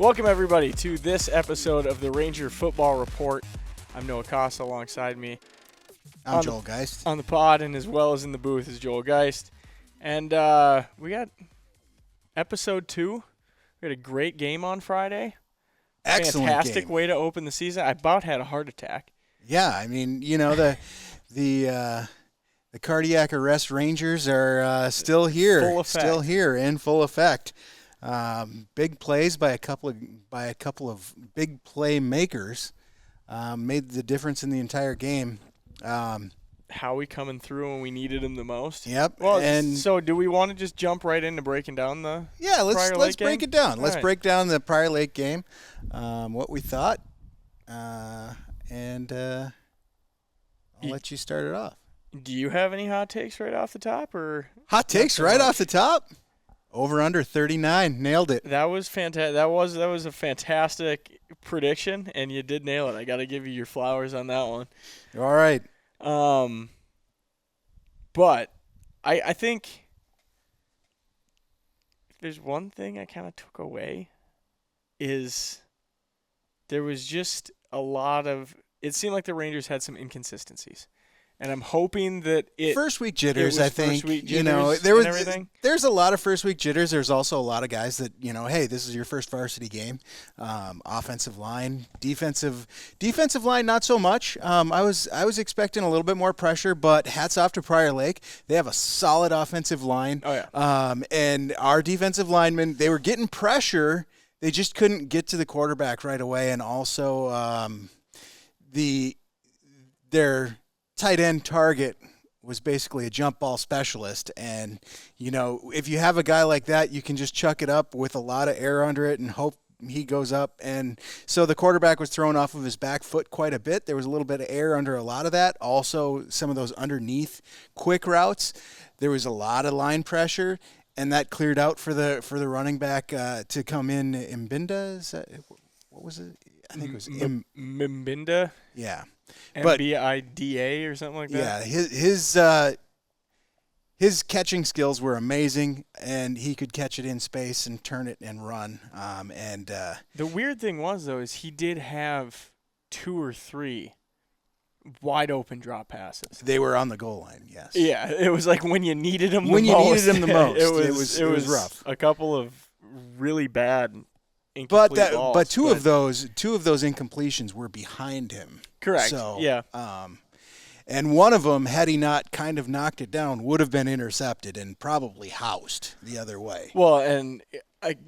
Welcome, everybody, to this episode of the Ranger Football Report. I'm Noah Kasa. Alongside me I'm Joel Geist. on the pod, and as well as in the booth is Joel Geist. And we got episode 2. We had a great game on Friday. Excellent Fantastic game. way to open the season. I about had a heart attack. Yeah, I mean, you know, the cardiac arrest Rangers are still here, Full effect. still here in full effect. Big plays by a couple of big play makers made the difference in the entire game. Howie coming through when we needed him the most. Yep. Well, and so do we want to just jump right into breaking down the Prior let's Lake game? break it down. All Let's right. break down the Prior Lake game, what we thought, and I'll let you start it off. Do you have any hot takes right off the top, or Hot takes so right much? off the top. Over under 39, nailed it. That was fantastic. That was a fantastic prediction, and you did nail it. I got to give you your flowers on that one. All right. But I think if there's one thing I kind of took away is there was just a lot of – it seemed like the Rangers had some inconsistencies. And I'm hoping that First week jitters, was I think. first week You know, jitters and everything. there's a lot of first week jitters. There's also a lot of guys that, you know, hey, this is your first varsity game. Offensive line, defensive line, not so much. I was expecting a little bit more pressure, but hats off to Prior Lake. They have a solid offensive line. Oh, yeah. And our defensive linemen, they were getting pressure. They just couldn't get to the quarterback right away. And also their tight end target was basically a jump ball specialist. And, you know, if you have a guy like that, you can just chuck it up with a lot of air under it and hope he goes up. And so the quarterback was thrown off of his back foot quite a bit. There was a little bit of air under a lot of that. Also, some of those underneath quick routes, there was a lot of line pressure, and that cleared out for the running back to come in. Mbinda, is that, what was it? I think it was Mbinda, yeah. Mbida or something like that. Yeah, his catching skills were amazing, and he could catch it in space and turn it and run. The weird thing was, though, is he did have 2 or 3 wide open drop passes. They were on the goal line, yes. Yeah, it was like when you needed him When the you most. needed him the most. It was rough. A couple of really bad incomplete balls. But two of those incompletions were behind him. Correct. So, yeah. And one of them, had he not kind of knocked it down, would have been intercepted and probably housed the other way. Well, and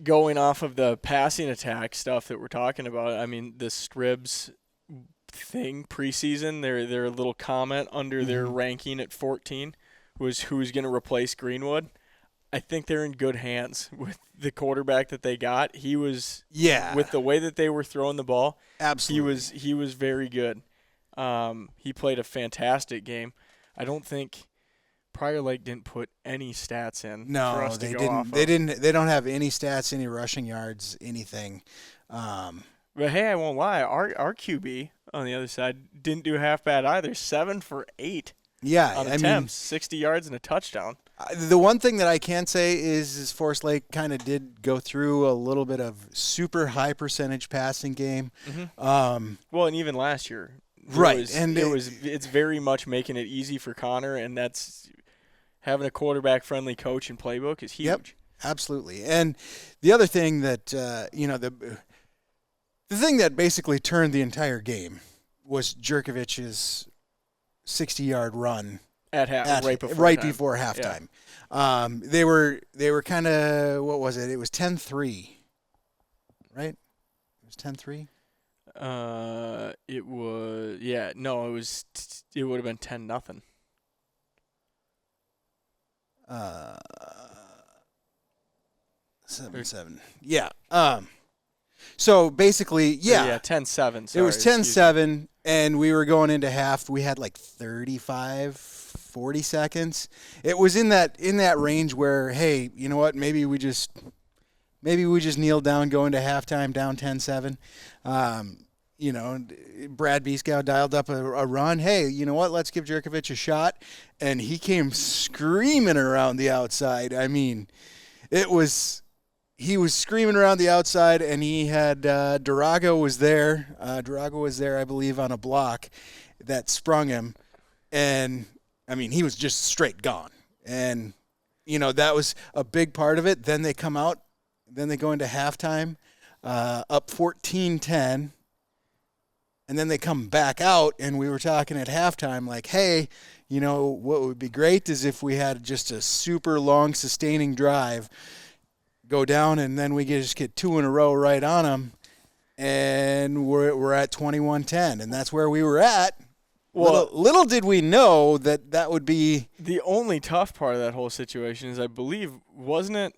going off of the passing attack stuff that we're talking about, I mean, the Stribs thing preseason, their little comment under their ranking at 14 was who's going to replace Greenwood. I think they're in good hands with the quarterback that they got. He was with the way that they were throwing the ball. Absolutely. He was very good. He played a fantastic game. I don't think Prior Lake didn't put any stats in. No, for us they to go didn't. off They of. didn't. They don't have any stats, any rushing yards, anything. But hey, I won't lie. Our QB on the other side didn't do half bad either. 7 for 8 Yeah, on attempts, 60 yards and a touchdown. The one thing that I can say is Forest Lake kind of did go through a little bit of super high percentage passing game. Well, and even last year, right? It's very much making it easy for Connor, and that's having a quarterback friendly coach and playbook is huge. Yep, absolutely. And the other thing that the thing that basically turned the entire game was Jurkovich's 60-yard run. Right before halftime. Yeah. They were kind of, what was it? It was 10-3, right? It was 10-3? It was it would have been 10-0. 7-7. Yeah. So basically, yeah. 10-7. It was 10-7, and we were going into half. We had like 40 seconds. It was in that range where, hey, you know what? Maybe we just kneel down, go into halftime down 10-7. You know, Brad Beeskow dialed up a run. Hey, you know what? Let's give Jurkovich a shot. And he came screaming around the outside. I mean, it was he was screaming around the outside, and he had Durago was there. Durago was there, I believe, on a block that sprung him, and I mean he was just straight gone. And that was a big part of it. Then they come out, then they go into halftime, up 14-10. And then they come back out, and we were talking at halftime like, hey, what would be great is if we had just a super long sustaining drive, go down, and then we just get 2 in a row right on them, and we're at 21-10, and that's where we were at. Well, little did we know that would be the only tough part of that whole situation is, I believe, wasn't it?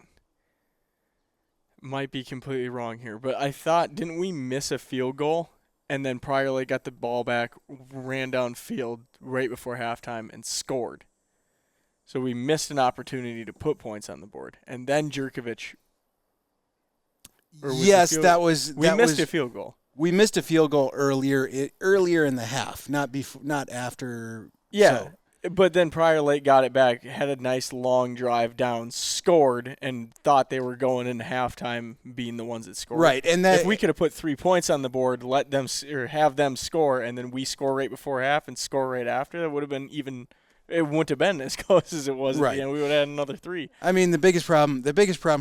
Might be completely wrong here, but I thought, didn't we miss a field goal? And then Prior Lake got the ball back, ran downfield right before halftime, and scored. So we missed an opportunity to put points on the board. And then Jurkovich. Yes, that was. We missed a field goal. We missed a field goal earlier in the half, not after. Yeah. So. But then Prior Lake got it back, had a nice long drive down, scored, and thought they were going into halftime being the ones that scored. Right, and if we could have put 3 points on the board, let them or have them score, and then we score right before half and score right after, that would have been even. It wouldn't have been as close as it was. Right. At the end. We would have had another 3. I mean, the biggest problem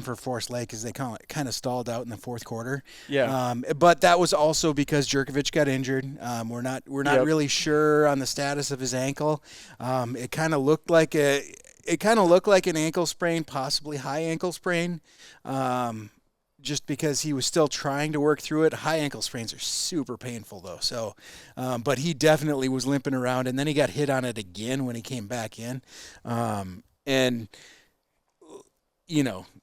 for Forest Lake is they kind of stalled out in the fourth quarter. Yeah. But that was also because Jurkovich got injured. We're not really sure on the status of his ankle. It kind of looked like an ankle sprain, possibly high ankle sprain. Just because he was still trying to work through it. High ankle sprains are super painful, though. So, but he definitely was limping around, and then he got hit on it again when he came back in. And,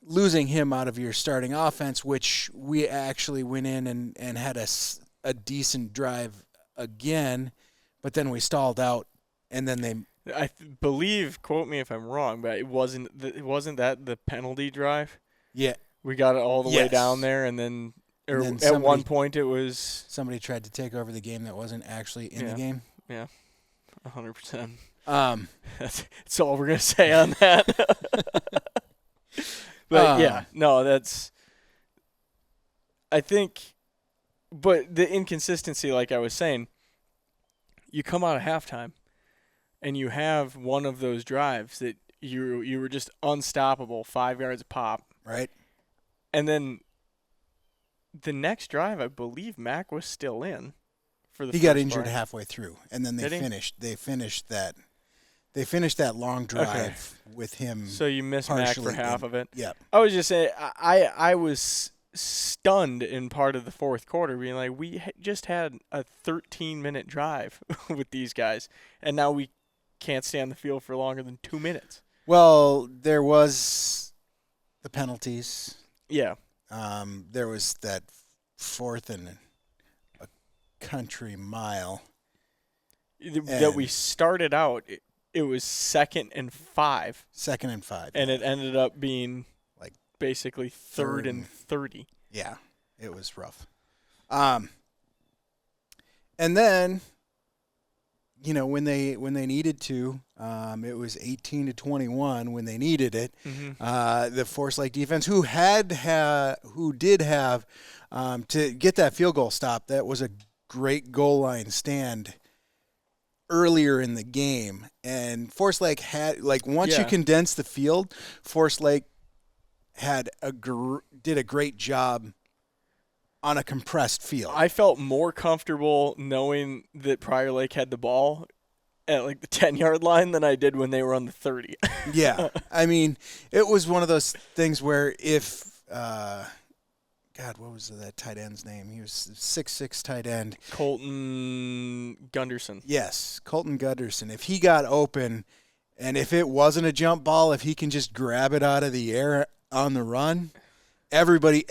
losing him out of your starting offense, which we actually went in and had a decent drive again, but then we stalled out, and then I believe, quote me if I'm wrong, but it wasn't that the penalty drive? Yeah. We got it all the way down there, and then at one point it was... Somebody tried to take over the game that wasn't actually in the game. Yeah, 100%. That's all we're going to say on that. But, that's... I think... But the inconsistency, like I was saying, you come out of halftime, and you have one of those drives that you were just unstoppable, 5 yards a pop. Right. And then the next drive, I believe Mac was still in for the He first got injured part. halfway through, and then they finished that long drive with him. So you missed Mac for half of it. Yeah. I was just saying, I was stunned in part of the fourth quarter, being like, we just had a 13-minute drive with these guys, and now we can't stay on the field for longer than 2 minutes. Well, there was the penalties. Yeah. There was that 4th and a country mile. That we started out, it was 2nd and 5. 2nd and 5. And it ended up being like basically 3rd and 30. Yeah, it was rough. And then, when they needed to, it was 18-21 when they needed it. Mm-hmm. The Forest Lake defense, who did have to get that field goal stop, that was a great goal line stand earlier in the game. And Forest Lake had, once you condense the field, Forest Lake did a great job on a compressed field. I felt more comfortable knowing that Prior Lake had the ball at the 10-yard line than I did when they were on the 30. Yeah. I mean, it was one of those things where if what was that tight end's name? He was 6'6" tight end. Colton Gunderson. Yes, Colton Gunderson. If he got open, and if it wasn't a jump ball, if he can just grab it out of the air on the run, everybody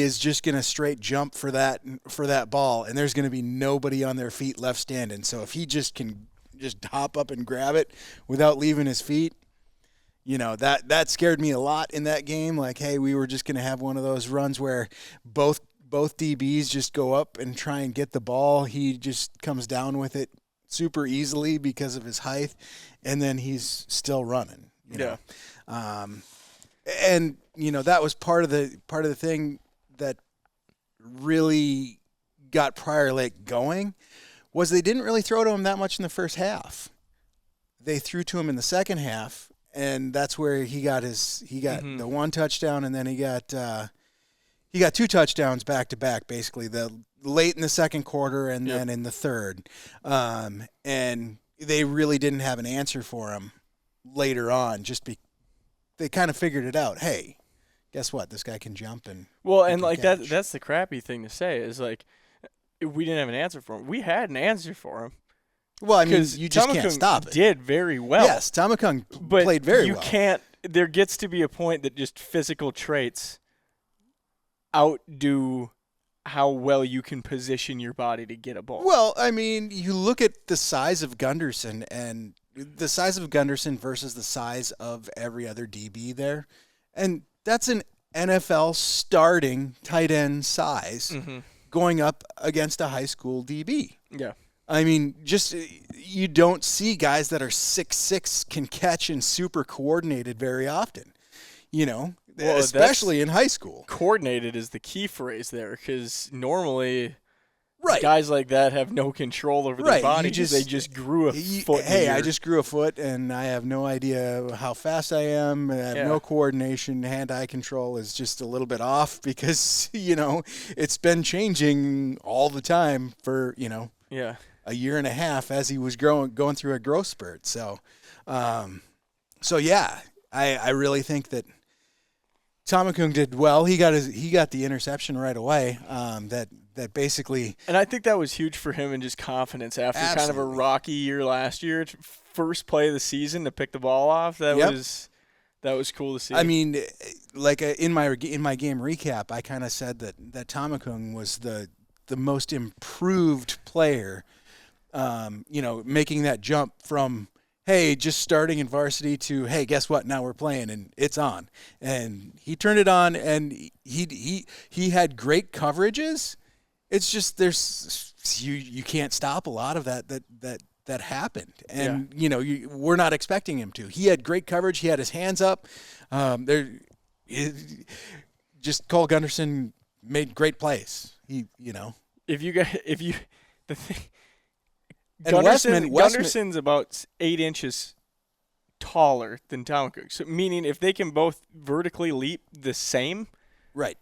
is just going to straight jump for that ball, and there's going to be nobody on their feet left standing. So if he just can just hop up and grab it without leaving his feet, that scared me a lot in that game. Like, hey, we were just going to have one of those runs where both DBs just go up and try and get the ball. He just comes down with it super easily because of his height, and then he's still running. You know? And that was part of the thing that really got Prior Lake going, was they didn't really throw to him that much in the first half. They threw to him in the second half, and that's where he got the one touchdown, and then he got 2 touchdowns back to back, basically the late in the second quarter and then in the third. And they really didn't have an answer for him later on. They kind of figured it out. Hey, guess what? This guy can jump and catch. That's the crappy thing to say is like we didn't have an answer for him. We had an answer for him. Well, I mean, you just can't stop it. Did very well. Yes, Tamakung played very well. You can't. There gets to be a point that just physical traits outdo how well you can position your body to get a ball. Well, I mean, you look at the size of Gunderson and the size of Gunderson versus the size of every other DB there, and that's an NFL starting tight end size going up against a high school DB. Yeah. I mean, just you don't see guys that are 6'6" can catch and super coordinated very often, especially in high school. Coordinated is the key phrase there, because normally right. guys like that have no control over their body. They just grew a foot. Hey, I just grew a foot, and I have no idea how fast I am. I have no coordination. Hand-eye control is just a little bit off because, it's been changing all the time for, a year and a half as he was going through a growth spurt. So, I really think that Tamakung did well. He got the interception right away. That basically, and I think that was huge for him and just confidence after kind of a rocky year last year. First play of the season to pick the ball off. That was cool to see. I mean, like in my game recap, I kind of said that Tamakung was the most improved player. Making that jump from, hey, just starting in varsity to, hey, guess what? Now we're playing and it's on. And he turned it on, and he had great coverages. It's just you can't stop a lot of that happened. And we're not expecting him to. He had great coverage. He had his hands up. Just Cole Gunderson made great plays. Gunderson's about 8 inches taller than Tamakung. So meaning if they can both vertically leap the same, right?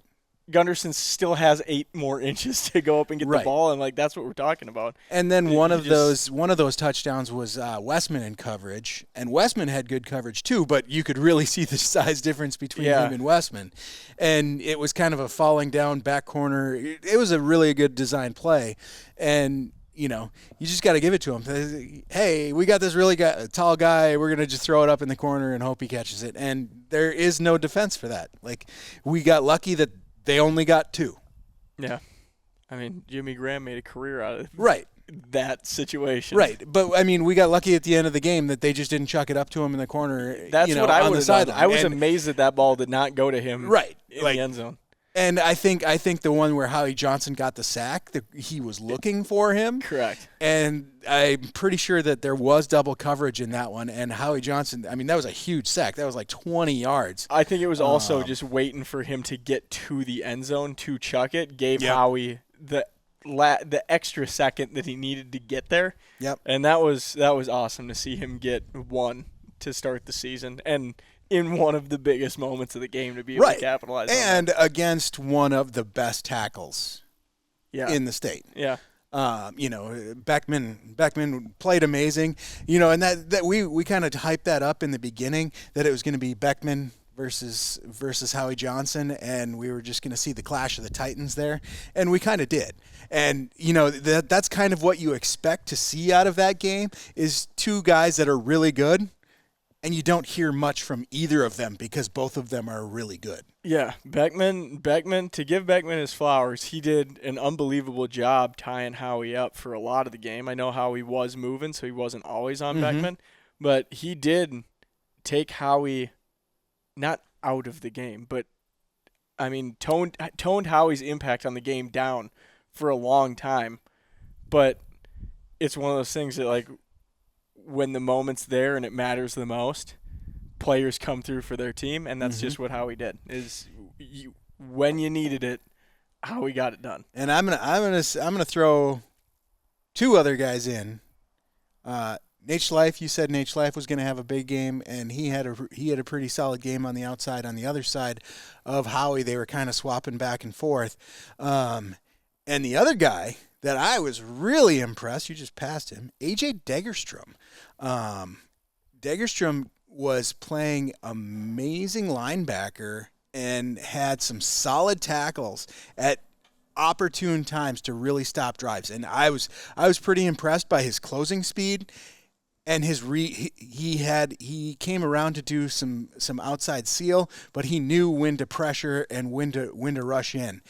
Gunderson still has 8 more inches to go up and get the ball, and that's what we're talking about. And then one of those touchdowns was Westman in coverage, and Westman had good coverage too, but you could really see the size difference between him and Westman. And it was kind of a falling down back corner. It was a really good design play, and you just got to give it to him. Hey, we got this really tall guy. We're going to just throw it up in the corner and hope he catches it. And there is no defense for that. We got lucky that they only got 2. Yeah. I mean, Jimmy Graham made a career out of that situation. Right. But, I mean, we got lucky at the end of the game that they just didn't chuck it up to him in the corner. That's what I would have done. I was amazed that ball did not go to him in the end zone. And I think the one where Howie Johnson got the sack, he was looking for him. Correct. And I'm pretty sure that there was double coverage in that one. And Howie Johnson, I mean, that was a huge sack. That was like 20 yards. I think it was also just waiting for him to get to the end zone to chuck it. Gave Howie the extra second that he needed to get there. Yep. And that was awesome to see him get one to start the season. And in one of the biggest moments of the game to be able to capitalize on and that. Against one of the best tackles in the state. Yeah. Beckman played amazing. And that we kind of hyped that up in the beginning that it was going to be Beckman versus Howie Johnson, and we were just going to see the clash of the Titans there, and we kind of did. And that's kind of what you expect to see out of that game is 2 guys that are really good. And you don't hear much from either of them because both of them are really good. Yeah, Beckman, to give Beckman his flowers, he did an unbelievable job tying Howie up for a lot of the game. I know Howie was moving, so he wasn't always on Beckman, but he did take Howie not out of the game, but I mean toned Howie's impact on the game down for a long time. But it's one of those things that when the moment's there and it matters the most, players come through for their team, and that's just what Howie did. When you needed it, Howie got it done. And I'm gonna throw two other guys in. Nate Schleif, you said Nate Schleif was going to have a big game, and he had a pretty solid game on the outside. On the other side of Howie, they were kind of swapping back and forth. And the other guy that I was really impressed, you just passed him, AJ Degerstrom. Degerstrom was playing amazing linebacker and had some solid tackles at opportune times to really stop drives. And I was pretty impressed by his closing speed. And he came around to do some outside seal, but he knew when to pressure and when to rush in.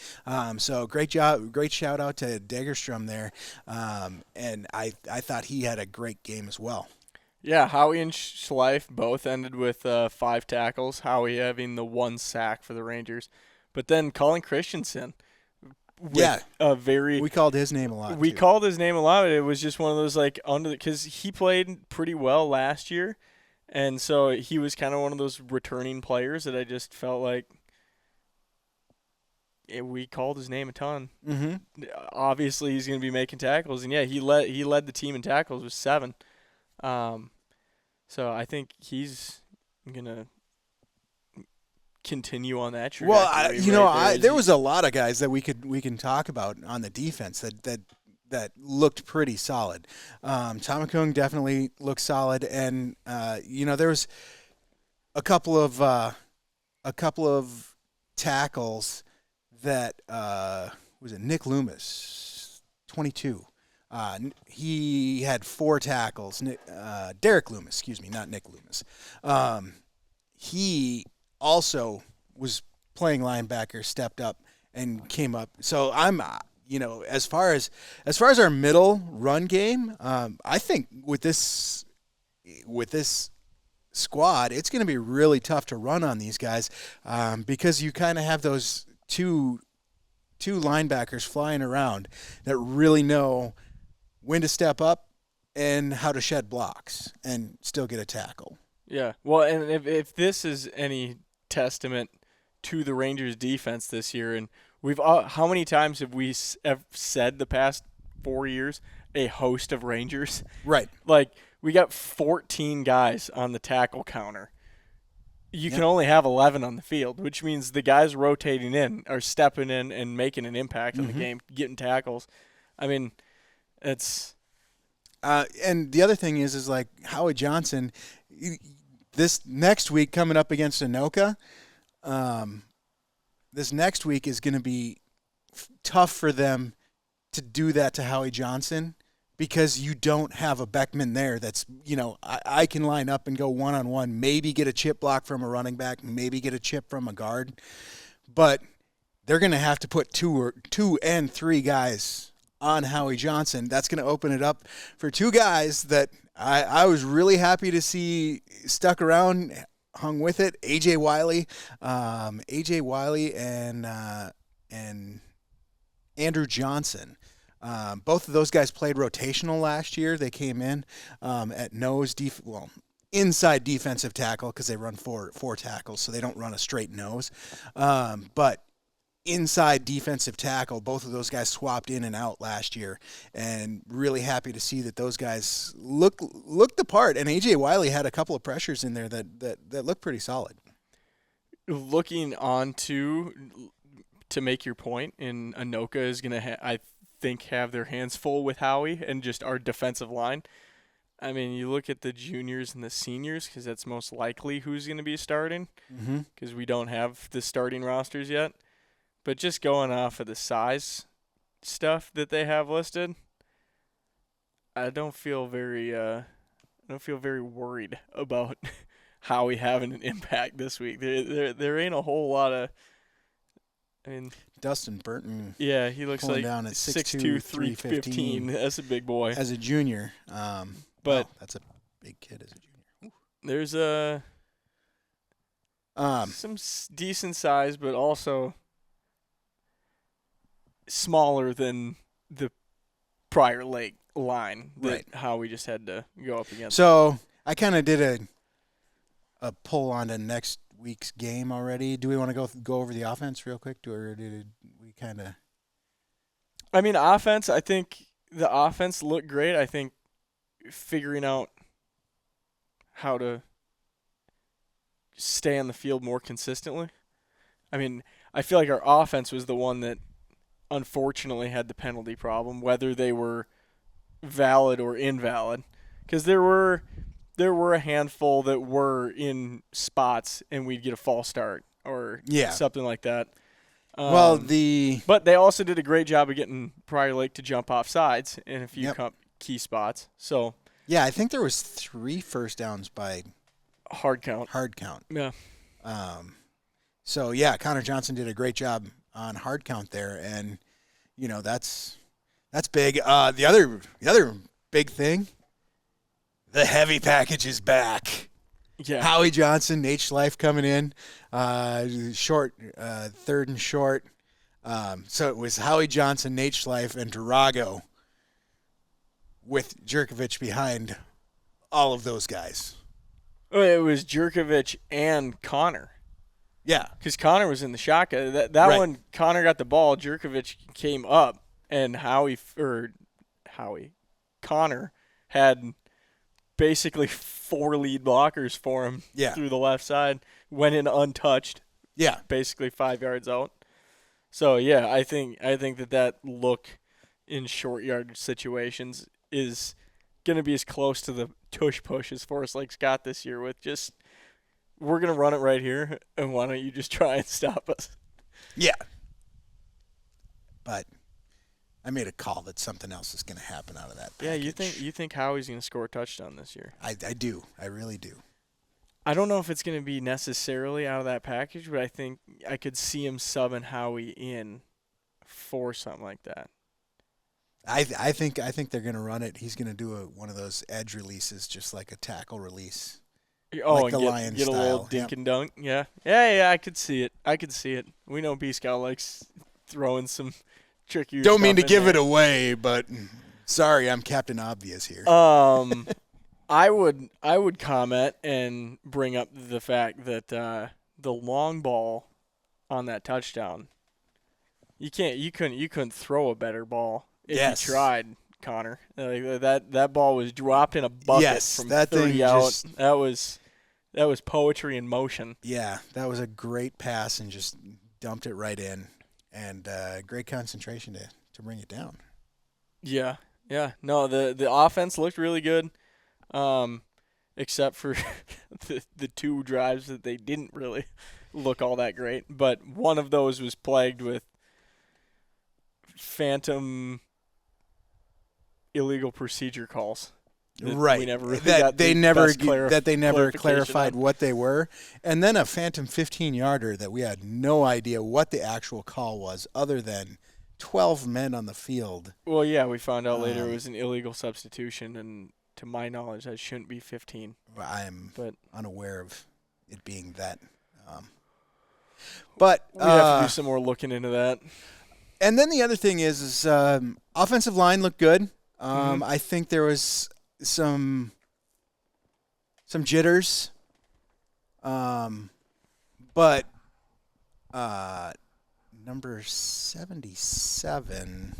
So great job, great shout out to Degerstrom there, and I thought he had a great game as well. Yeah, Howie and Schleif both ended with 5 tackles. Howie having the 1 sack for the Rangers, but then Colin Christensen. We called his name a lot. We called his name a lot. It was just one of those because he played pretty well last year, and so he was kind of one of those returning players that I just felt like we called his name a ton. Mm-hmm. Obviously, he's going to be making tackles, and yeah, he led the team in tackles with 7. So I think he's gonna continue on that trajectory. Well, there was a lot of guys that we can talk about on the defense that looked pretty solid. Tamakung definitely looked solid, and there was a couple of tackles that was it Nick Loomis, 22. He had 4 tackles. Derek Loomis, excuse me, not Nick Loomis. He also was playing linebacker, stepped up and came up. So I'm, as far as our middle run game, I think with this squad, it's going to be really tough to run on these guys because you kind of have those two linebackers flying around that really know when to step up and how to shed blocks and still get a tackle. Yeah. Well, and if this is any testament to the Rangers defense this year, and how many times have we said the past 4 years a host of Rangers? Right. Like, we got 14 guys on the tackle counter. You can only have 11 on the field, which means the guys rotating in are stepping in and making an impact on the game, getting tackles. I mean, it's and the other thing is like Howie Johnson, this next week coming up against Anoka, this next week is going to be tough for them to do that to Howie Johnson because you don't have a Beckman there that's, I can line up and go one-on-one, maybe get a chip block from a running back, maybe get a chip from a guard. But they're going to have to put 2 and 3 guys on Howie Johnson. That's going to open it up for 2 guys that I was really happy to see stuck around, hung with it. AJ Wiley and Andrew Johnson. Both of those guys played rotational last year. They came in at inside defensive tackle because they run four tackles, so they don't run a straight nose. But inside defensive tackle, both of those guys swapped in and out last year, and really happy to see that those guys looked the part. And AJ Wiley had a couple of pressures in there that looked pretty solid. Looking on to make your point, and Anoka is going to I think have their hands full with Howie and just our defensive line. I mean, you look at the juniors and the seniors because that's most likely who's going to be starting because we don't have the starting rosters yet. But just going off of the size stuff that they have listed, I don't feel very worried about Howie having an impact this week. There ain't a whole lot of. I mean, Dustin Burton. Yeah, he looks like down at 6'2", 315. That's a big boy as a junior. But that's a big kid as a junior. Ooh. There's some decent size, but also smaller than the prior line that Howie just had to go up against. So I kind of did a pull on to next week's game already. Do we want to go over the offense real quick, or did we kind of? I mean, offense. I think the offense looked great. I think figuring out how to stay on the field more consistently. I mean, I feel like our offense was the one that unfortunately had the penalty problem, whether they were valid or invalid, because there were a handful that were in spots and we'd get a false start or something like that. Well, but they also did a great job of getting Prior Lake to jump off sides in a few key spots. So yeah, I think there was 3 first downs by hard count. Yeah. So yeah, Connor Johnson did a great job on hard count there, and that's big. The other big thing, the heavy package is back. Yeah. Howie Johnson, Nate Schleif coming in, short, 3rd and short. So it was Howie Johnson, Nate Schleif, and Durago with Jurkovich behind all of those guys. It was Jurkovich and Connor. Yeah. Because Connor was in the shotgun. That Right. one, Connor got the ball, Jurkovich came up, and Connor had basically 4 lead blockers for him through the left side, went in untouched. Yeah. Basically 5 yards out. So yeah, I think that look in short yardage situations is going to be as close to the tush push as Forest Lake's got this year, with just, we're going to run it right here, and why don't you just try and stop us? Yeah. But I made a call that something else is going to happen out of that package. Yeah, you think Howie's going to score a touchdown this year? I do. I really do. I don't know if it's going to be necessarily out of that package, but I think I could see him subbing Howie in for something like that. I think they're going to run it. He's going to do one of those edge releases, just like a tackle release. Oh, like and the Lions get a style. little dink and dunk. Yeah. I could see it. We know B-Scout likes throwing some tricky. Don't mean to give it away, but sorry, I'm Captain Obvious here. I would comment and bring up the fact that the long ball on that touchdown, you couldn't throw a better ball if you tried, Connor. That ball was dropped in a bucket from that 30 thing out. That was poetry in motion. Yeah, that was a great pass and just dumped it right in, and great concentration to bring it down. Yeah. No, the offense looked really good, except for the 2 drives that they didn't really look all that great. But one of those was plagued with phantom illegal procedure calls. Right. We never really that they never clarification clarified on. what they were, and then a phantom 15-yarder that we had no idea what the actual call was, other than 12 men on the field. Well, yeah, we found out later it was an illegal substitution, and to my knowledge, that shouldn't be 15. I'm unaware of it being that. But we have to do some more looking into that. And then the other thing is offensive line looked good. I think there was some jitters, but number 77,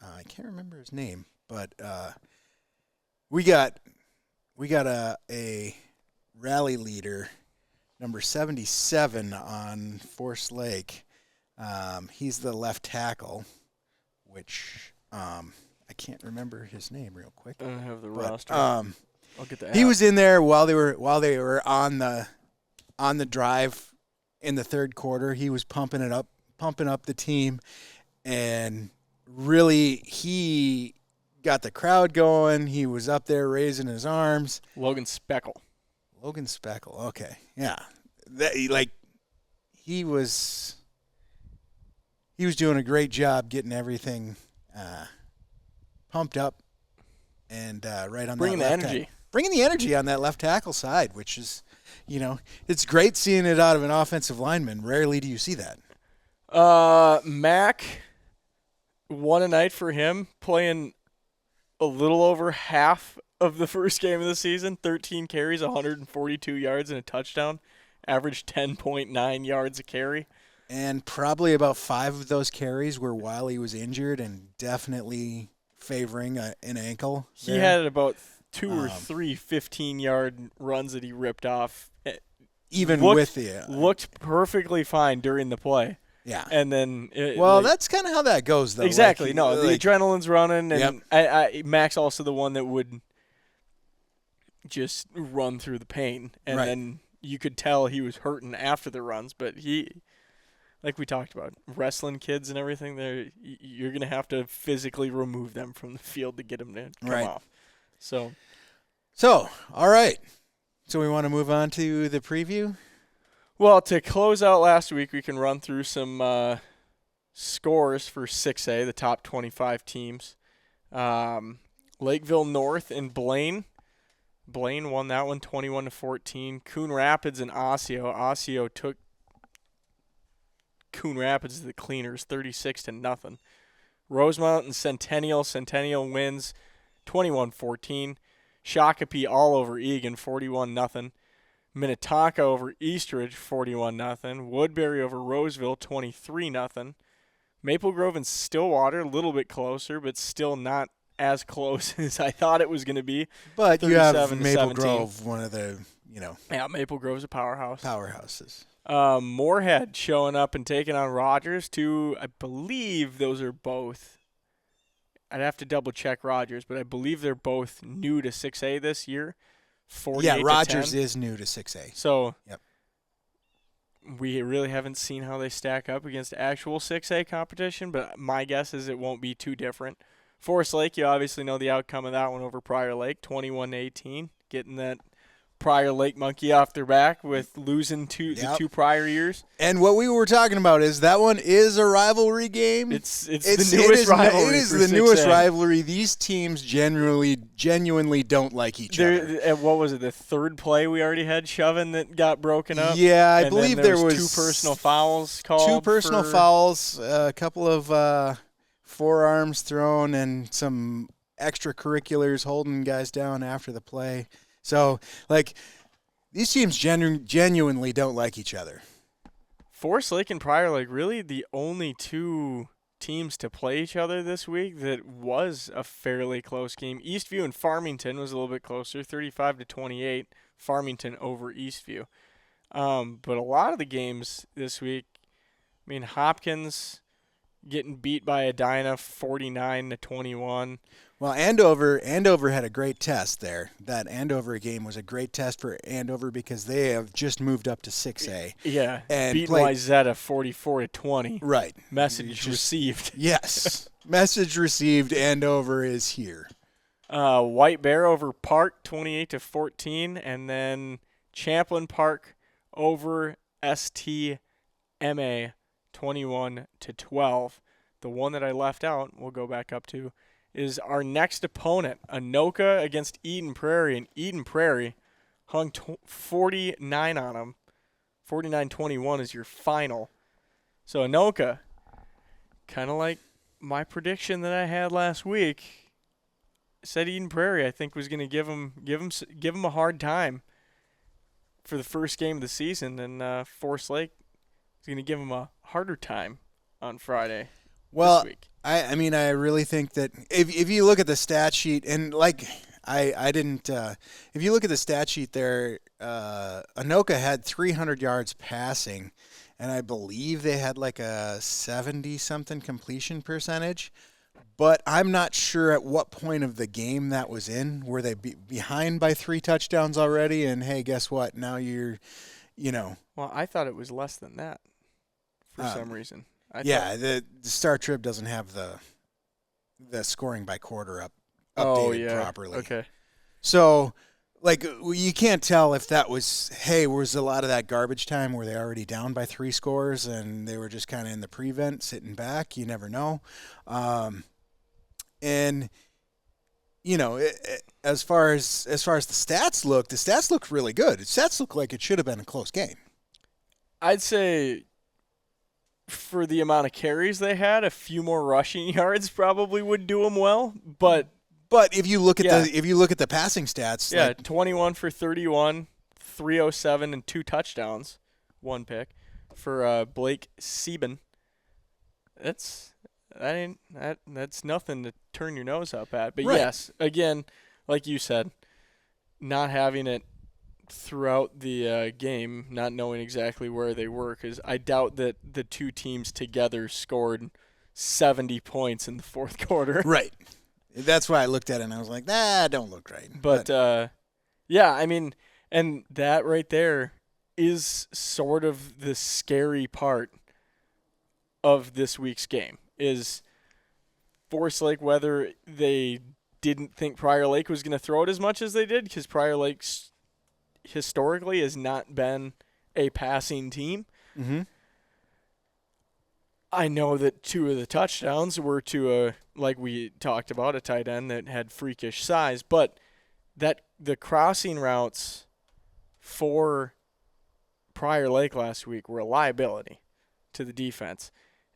I can't remember his name, but we got a rally leader, number 77 on Forest Lake. He's the left tackle, which I can't remember his name real quick. I don't have the roster. I'll get the app. He was in there while they were on the drive in the third quarter. He was pumping up the team, and really he got the crowd going. He was up there raising his arms. Logan Speckle. Okay, yeah, he was doing a great job getting everything pumped up and right on bringing that the energy. Bringing the energy on that left tackle side, which is, it's great seeing it out of an offensive lineman. Rarely do you see that. Mac, one a night for him, playing a little over half of the first game of the season. 13 carries, 142 yards, and a touchdown. Averaged 10.9 yards a carry. And probably about 5 of those carries were while he was injured and definitely favoring an ankle. He had about 2 or 3 15-yard runs that he ripped off. Even looked perfectly fine during the play. Yeah. And then that's kind of how that goes, though. Exactly. The adrenaline's running, and Mac's also the one that would just run through the pain, and then you could tell he was hurting after the runs. But he, like we talked about, wrestling kids and everything, you're gonna have to physically remove them from the field to get them to come off. So all right. So we want to move on to the preview? Well, to close out last week, we can run through some scores for 6A, the top 25 teams. Lakeville North and Blaine. Blaine won that one 21-14. Coon Rapids and Osseo. Osseo took Coon Rapids to the cleaners 36-0. Rosemount and Centennial. Centennial wins 21-14. Shakopee all over Egan 41-0. Minnetonka over Eastridge 41-0. Woodbury over Roseville 23-0. Maple Grove and Stillwater a little bit closer, but still not as close as I thought it was going to be. But you have Maple Grove, one of the, Yeah, Maple Grove's a powerhouse. Powerhouses. Moorhead showing up and taking on Rogers. I believe those are both. I'd have to double check Rogers, but I believe they're both new to 6A this year. Rogers is new to 6A. So we really haven't seen how they stack up against actual 6A competition, but my guess is it won't be too different. Forest Lake, you obviously know the outcome of that one over Prior Lake, 21-18, getting that Prior Lake monkey off their back with losing the 2 prior years. And what we were talking about is that one is a rivalry game. It's the newest rivalry. It is the newest rivalry. These teams genuinely don't like each other. What was it, the third play we already had shoving that got broken up? Yeah, I believe there was 2 personal fouls called. 2 personal fouls, a couple of forearms thrown, and some extracurriculars holding guys down after the play. So, these teams genuinely don't like each other. Forest Lake and Prior Lake, really the only 2 teams to play each other this week that was a fairly close game. Eastview and Farmington was a little bit closer, 35-28, Farmington over Eastview. But a lot of the games this week, Hopkins getting beat by Edina 49-21. Well, Andover had a great test there. That Andover game was a great test for Andover because they have just moved up to 6A. Yeah, and beating Wayzata 44-20. Right. Message received. Yes. Message received. Andover is here. White Bear over Park 28-14, and then Champlin Park over STMA 21-12. The one that I left out, we'll go back up to, is our next opponent, Anoka against Eden Prairie, and Eden Prairie hung 49 on them. 49-21 is your final. So Anoka, kind of like my prediction that I had last week, said Eden Prairie I think was going to give them a hard time for the first game of the season, and Forest Lake is going to give them a harder time on Friday. Well, this week. I really think that if you look at the stat sheet, and I didn't, if you look at the stat sheet there, Anoka had 300 yards passing, and I believe they had like a 70-something completion percentage. But I'm not sure at what point of the game that was in. Were they behind by 3 touchdowns already? And hey, guess what? Now you're, Well, I thought it was less than that for some reason. The Star Trib doesn't have the scoring by quarter updated properly. Okay. So, you can't tell if that was a lot of that garbage time where they already down by 3 scores and they were just kind of in the prevent sitting back. You never know. And as far as the stats look really good. The stats look like it should have been a close game. I'd say for the amount of carries they had, a few more rushing yards probably would do them well, but But if you look at Yeah. the passing stats, Yeah, like, 21 for 31, 307 and 2 touchdowns, 1 pick for Blake Sieben. That's nothing to turn your nose up at. But right. yes, again, like you said, not having it throughout the game, not knowing exactly where they were, because I doubt that the two teams together scored 70 points in the fourth quarter. Right. That's why I looked at it and I was like, don't look right. But yeah, I mean, and that right there is sort of the scary part of this week's game is Forest Lake, whether they didn't think Prior Lake was going to throw it as much as they did, because Prior Lake historically has not been a passing team. Mm-hmm. I know that 2 of the touchdowns were to like we talked about, a tight end that had freakish size, but that the crossing routes for Prior Lake last week were a liability to the defense.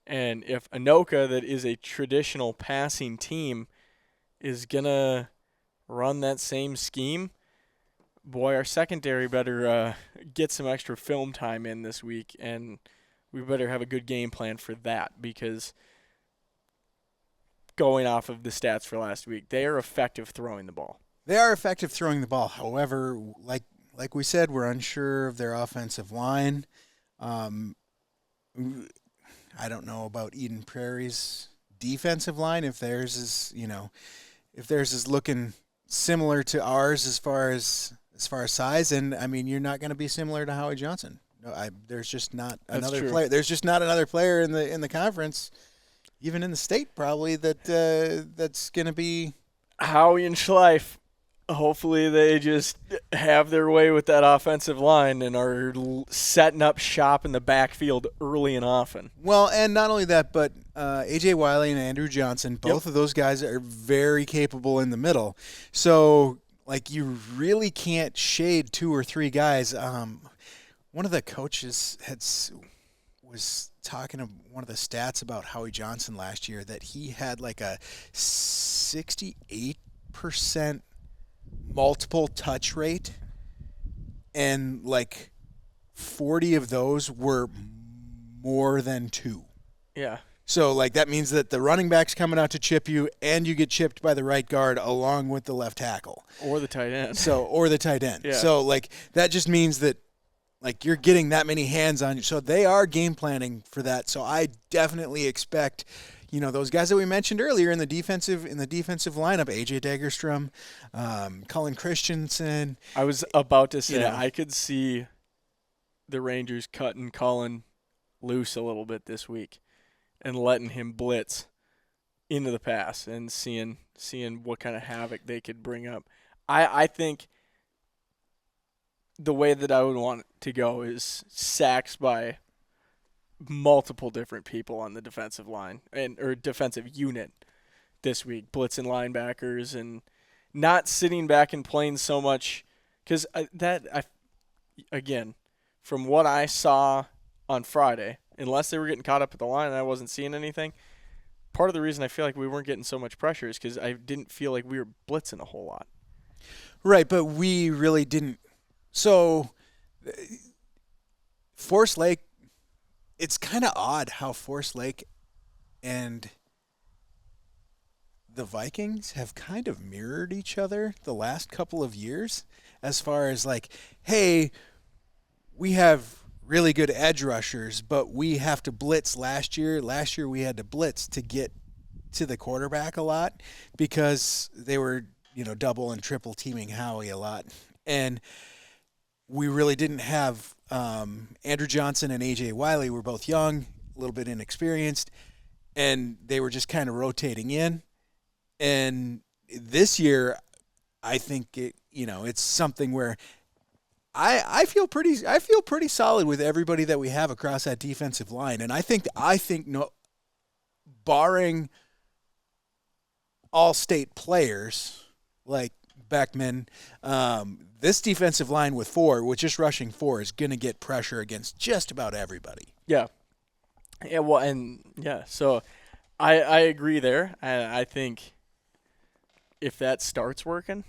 And if Anoka, that is a traditional passing team, is going to run that same scheme, boy, our secondary better get some extra film time in this week, and we better have a good game plan for that, because going off of the stats for last week, they are effective throwing the ball. They are effective throwing the ball. However, like we said, we're unsure of their offensive line. I don't know about Eden Prairie's defensive line, if theirs is looking similar to ours as far as size, and I mean, you're not going to be similar to Howie Johnson. No, there's just not another player. There's just not another player in the conference, even in the state, probably that's going to be Howie and Schleif. Hopefully they just have their way with that offensive line and are setting up shop in the backfield early and often. Well, and not only that, but A.J. Wiley and Andrew Johnson, both of those guys are very capable in the middle. So, like, you really can't shade 2 or 3 guys. One of the coaches was talking of one of the stats about Howie Johnson last year, that he had like a 68% multiple touch rate, and like 40 of those were more than 2. Yeah. So, like, that means that the running back's coming out to chip you, and you get chipped by the right guard along with the left tackle. Or the tight end. Or the tight end. Yeah. So, like, that just means that, like, you're getting that many hands on you. So they are game planning for that. So I definitely expect, those guys that we mentioned earlier in the defensive lineup, AJ Dagerstrom, Colin Christensen. I was about to say, I could see the Rangers cutting Colin loose a little bit this week and letting him blitz into the pass and seeing what kind of havoc they could bring up. I think the way that I would want it to go is sacks by multiple different people on the defensive line or defensive unit this week, blitzing linebackers and not sitting back and playing so much, because again, from what I saw on Friday, unless they were getting caught up at the line and I wasn't seeing anything, part of the reason I feel like we weren't getting so much pressure is because I didn't feel like we were blitzing a whole lot. Right, but we really didn't. So, Forest Lake, it's kind of odd how Forest Lake and the Vikings have kind of mirrored each other the last couple of years, as far as like, hey, we have really good edge rushers, but we have to blitz last year. Last year we had to blitz to get to the quarterback a lot because they were, double and triple teaming Howie a lot. And we really didn't have Andrew Johnson and A.J. Wiley were both young, a little bit inexperienced, and they were just kind of rotating in. And this year, I think it's something where I feel pretty solid with everybody that we have across that defensive line, and I think no, barring all-state players like Beckman, this defensive line with 4, with just rushing 4, is going to get pressure against just about everybody. Yeah. Yeah. Well, and yeah. So, I agree there. I think if that starts working,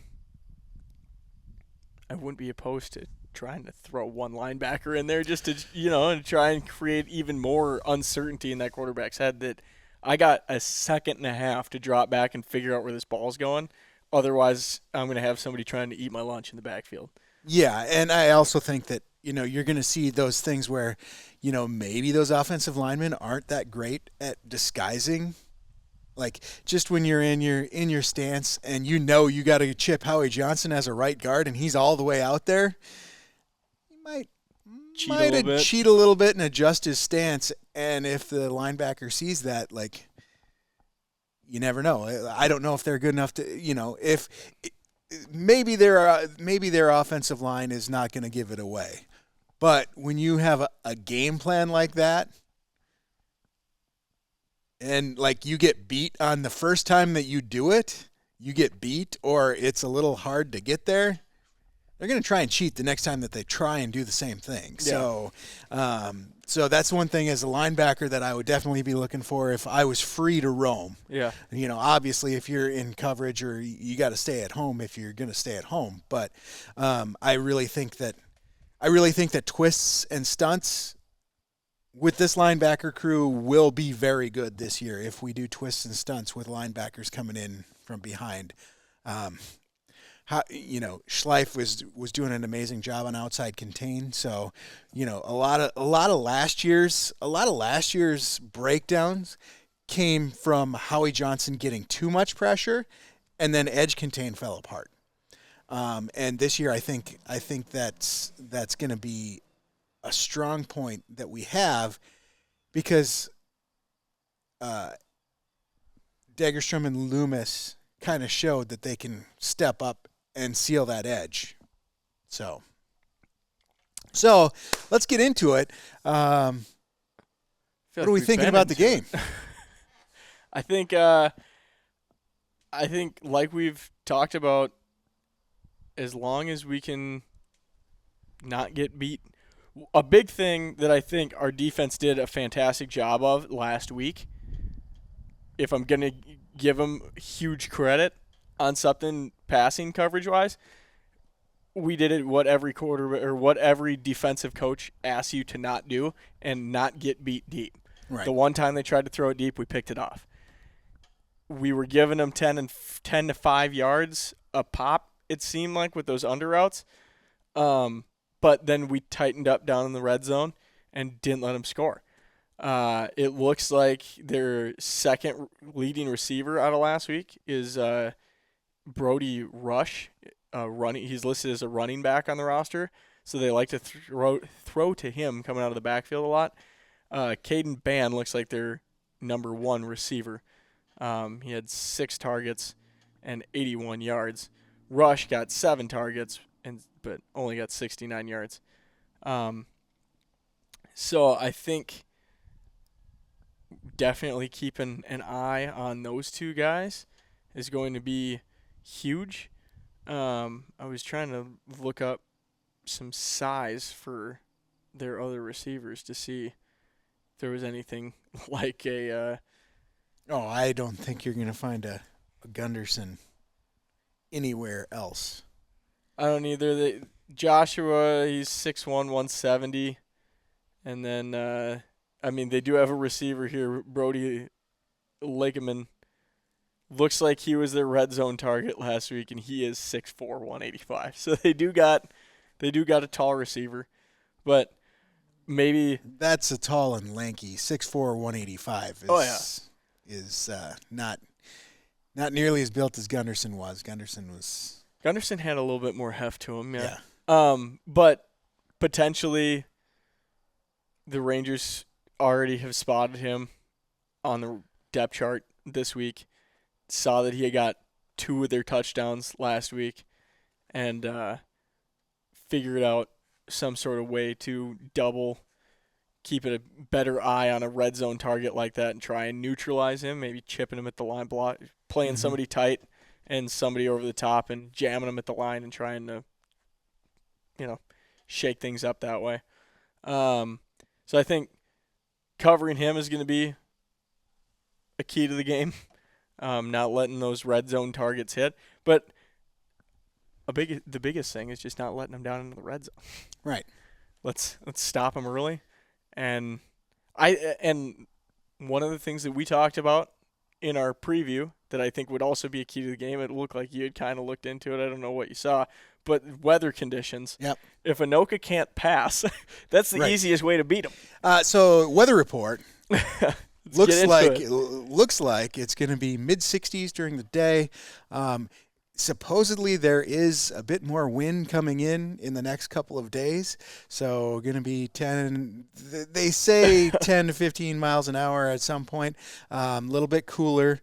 I wouldn't be opposed to trying to throw one linebacker in there just to, and try and create even more uncertainty in that quarterback's head that I got a second and a half to drop back and figure out where this ball's going. Otherwise, I'm going to have somebody trying to eat my lunch in the backfield. Yeah, and I also think that, you're going to see those things where, maybe those offensive linemen aren't that great at disguising. Like, just when you're in your stance and you got to chip Howie Johnson as a right guard and he's all the way out there, you might cheat a little bit and adjust his stance. And if the linebacker sees that, like, you never know. I don't know if they're good enough to, if maybe their offensive line is not going to give it away. But when you have a game plan like that, and like you get beat on the first time that you do it, you get beat or it's a little hard to get there, they're going to try and cheat the next time that they try and do the same thing. Yeah. So that's one thing as a linebacker that I would definitely be looking for if I was free to roam. Yeah. Obviously if you're in coverage or you got to stay at home if you're going to stay at home. But I really think that twists and stunts with this linebacker crew will be very good this year if we do twists and stunts with linebackers coming in from behind. Schleif was doing an amazing job on outside contain. So, a lot of last year's breakdowns came from Howie Johnson getting too much pressure, and then edge contain fell apart. And this year, I think that's going to be a strong point that we have because Dagerstrom and Loomis kind of showed that they can step up and seal that edge. So let's get into it. What are we thinking about the game? I think like we've talked about, as long as we can not get beat. A big thing that I think our defense did a fantastic job of last week, if I'm going to give them huge credit on something passing coverage-wise, we did it what every defensive coach asks you to not do and not get beat deep. Right. The one time they tried to throw it deep, we picked it off. We were giving them 10 to 5 yards a pop, it seemed like, with those under routes. But then we tightened up down in the red zone and didn't let them score. It looks like their second leading receiver out of last week is Brody Rush. He's listed as a running back on the roster, so they like to throw to him coming out of the backfield a lot. Caden Bann looks like their number one receiver. He had 6 targets and 81 yards. Rush got 7 targets but only got 69 yards. So I think definitely keeping an eye on those two guys is going to be huge. I was trying to look up some size for their other receivers to see if there was anything like a... I don't think you're going to find a Gunderson anywhere else. I don't either. Joshua, he's 6'1", 170. And then, they do have a receiver here, Brody Lakeman. Looks like he was their red zone target last week, and he is 6'4", 185. So they do got a tall receiver. But maybe... That's a tall and lanky. 6'4", 185 is not nearly as built as Gunderson was. Gunderson had a little bit more heft to him, yeah. Yeah. But potentially the Rangers already have spotted him on the depth chart this week, saw that he had got 2 of their touchdowns last week, and figured out some sort of way to keep a better eye on a red zone target like that and try and neutralize him, maybe chipping him at the line block, playing somebody tight and somebody over the top and jamming them at the line and trying to, shake things up that way. So I think covering him is going to be a key to the game. not letting those red zone targets hit. But the biggest thing is just not letting them down into the red zone. Right. Let's stop them early. And one of the things that we talked about in our preview that I think would also be a key to the game, it looked like you had kind of looked into it. I don't know what you saw, but weather conditions. Yep. If Anoka can't pass, that's the easiest way to beat him. So weather report looks like it's going to be mid-60s during the day. Supposedly there is a bit more wind coming in the next couple of days, so going to be 10. They say 10 to 15 miles an hour at some point. A little bit cooler.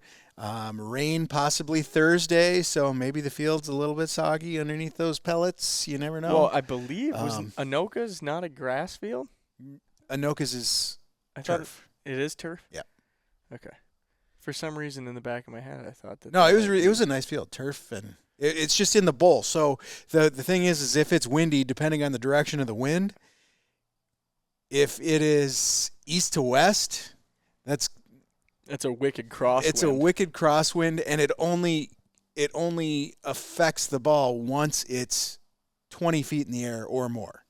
Rain possibly Thursday, so maybe the field's a little bit soggy underneath those pellets. You never know. Well, I believe Anoka's not a grass field. Anoka's is turf. It is turf. Yeah. Okay. For some reason, in the back of my head, I thought that. No, it was a nice field, turf, and it's just in the bowl. So the thing is if it's windy, depending on the direction of the wind, if it is east to west, that's a wicked crosswind. It's a wicked crosswind, and it only affects the ball once it's 20 feet in the air or more,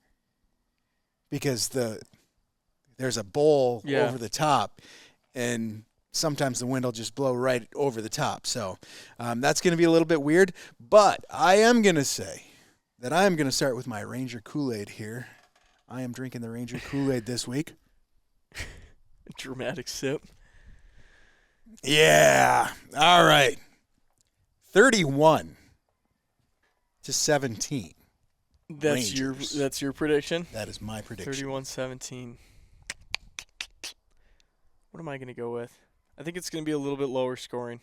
because there's a bowl over the top, and sometimes the wind will just blow right over the top. So that's going to be a little bit weird. But I am going to say that I am going to start with my Ranger Kool-Aid here. I am drinking the Ranger Kool-Aid this week. Dramatic sip. Yeah. All right. 31-17. That's your prediction? That is my prediction. 31-17. What am I going to go with? I think it's going to be a little bit lower scoring.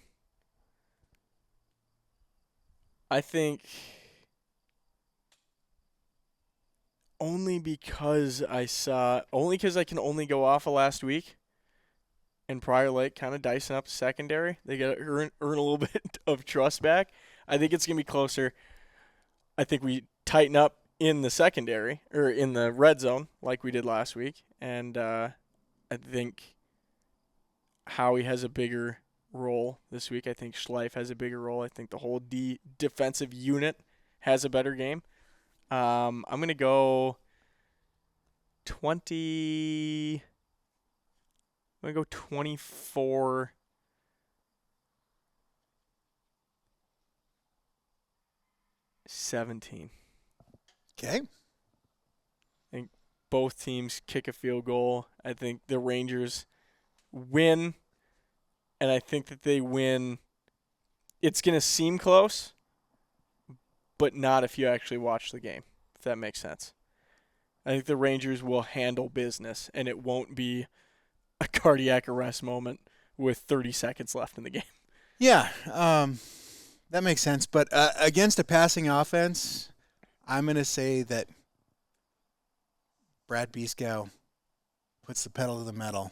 I think only because I can only go off of last week and Prior Lake kind of dicing up the secondary. They got to earn a little bit of trust back. I think it's going to be closer. I think we tighten up in the secondary or in the red zone like we did last week. And I think Howie has a bigger role this week. I think Schleif has a bigger role. I think the whole defensive unit has a better game. I'm going to go 20. I'm going to go 24-17. Okay. I think both teams kick a field goal. I think the Rangers win, and I think that they win. It's going to seem close, but not if you actually watch the game, if that makes sense. I think the Rangers will handle business, and it won't be a cardiac arrest moment with 30 seconds left in the game. Yeah, that makes sense. But against a passing offense, I'm going to say that Brad Beeskow puts the pedal to the metal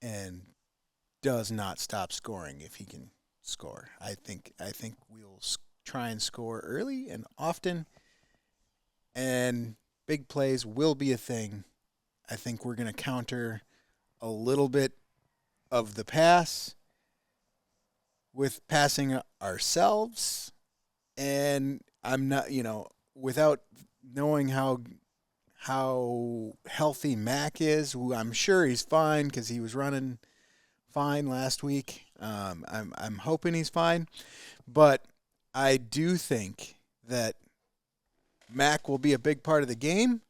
and does not stop scoring if he can score. I think we'll try and score early and often, and big plays will be a thing. I think we're going to counter a little bit of the pass with passing ourselves, and I'm not, without knowing how healthy Mac is, who I'm sure he's fine because he was running fine last week. I'm hoping he's fine, but I do think that Mac will be a big part of the game,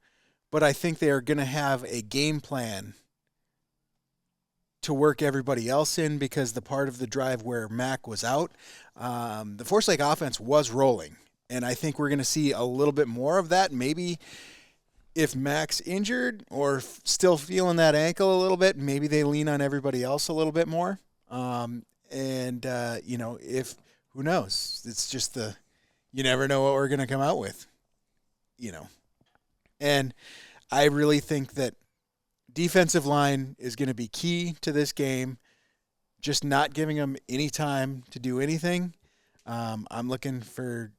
but I think they are going to have a game plan to work everybody else in, because the part of the drive where Mac was out, the Force Lake offense was rolling, and I think we're going to see a little bit more of that. Maybe if Mac's injured or still feeling that ankle a little bit, maybe they lean on everybody else a little bit more. If who knows? It's just you never know what we're going to come out with, And I really think that defensive line is going to be key to this game. Just not giving them any time to do anything. I'm looking for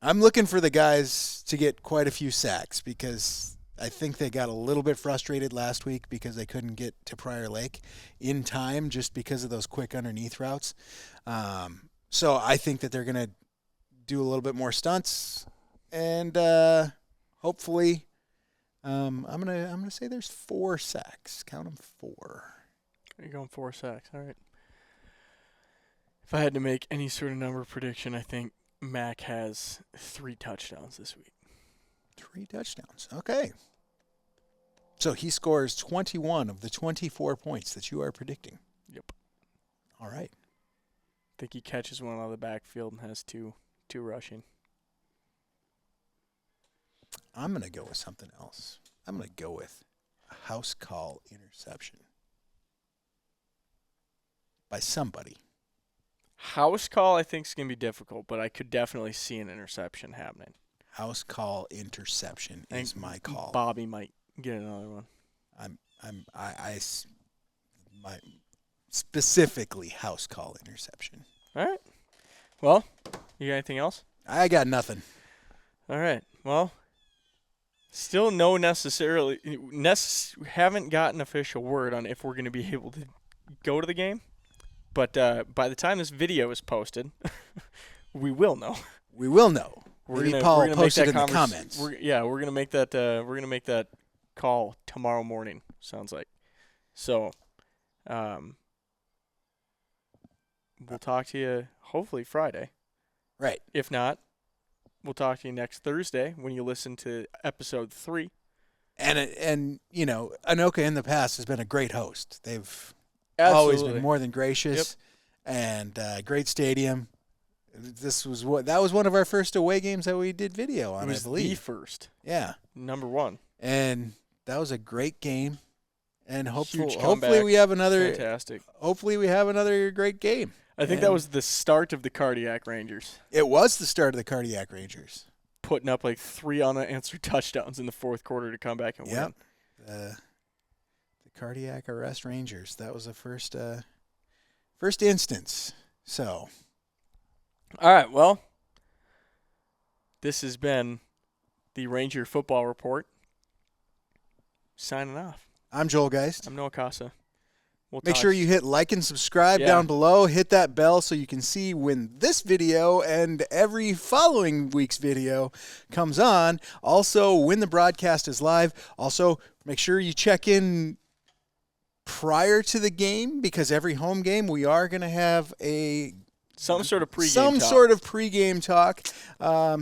the guys to get quite a few sacks, because I think they got a little bit frustrated last week because they couldn't get to Prior Lake in time just because of those quick underneath routes. So I think that they're going to do a little bit more stunts, and hopefully, I'm gonna say there's 4 sacks. Count them 4. You're going 4 sacks. All right. If I had to make any sort of number prediction, I think Mac has 3 touchdowns this week. 3 touchdowns. Okay. So he scores 21 of the 24 points that you are predicting. Yep. All right. I think he catches one out of the backfield and has two rushing. I'm going to go with something else. I'm going to go with a house call interception by somebody. House call, I think, is going to be difficult, but I could definitely see an interception happening. House call interception is my call. Bobby might get another one. My specifically house call interception. All right. Well, you got anything else? I got nothing. All right. Well, still no haven't gotten official word on if we're going to be able to go to the game. But by the time this video is posted, we will know. We will know. Maybe Paul posted in the comments. We're gonna make that. We're gonna make that call tomorrow morning. Sounds like. So, we'll talk to you hopefully Friday. Right. If not, we'll talk to you next Thursday when you listen to episode 3. And you know, Anoka in the past has been a great host. They've Absolutely. always been more than gracious, and great stadium. That was one of our first away games that we did video on. It was I believe the first. Yeah, number 1. And that was a great game. And hopefully comeback. we have another. Fantastic. Hopefully we have another great game. I think that was the start of the Cardiac Rangers. It was the start of the Cardiac Rangers. Putting up like 3 unanswered touchdowns in the fourth quarter to come back and win. The Cardiac Arrest Rangers. That was the first instance. So. All right, well, this has been the Ranger Football Report. Signing off. I'm Joel Geist. I'm Noah Kasa. Make sure you hit like and subscribe down below. Hit that bell so you can see when this video and every following week's video comes on. Also, when the broadcast is live. Also, make sure you check in prior to the game, because every home game we are going to have some sort of pregame talk.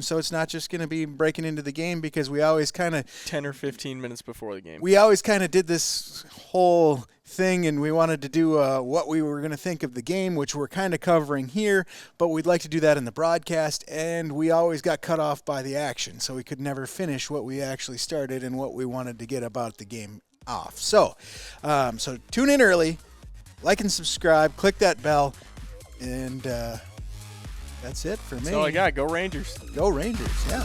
So it's not just going to be breaking into the game, because we always kind of 10 or 15 minutes before the game. We always kind of did this whole thing, and we wanted to do what we were going to think of the game, which we're kind of covering here, but we'd like to do that in the broadcast, and we always got cut off by the action, so we could never finish what we actually started and what we wanted to get about the game off. So tune in early, like and subscribe, click that bell. And that's it for me. That's all I got. Go Rangers. Go Rangers, yeah.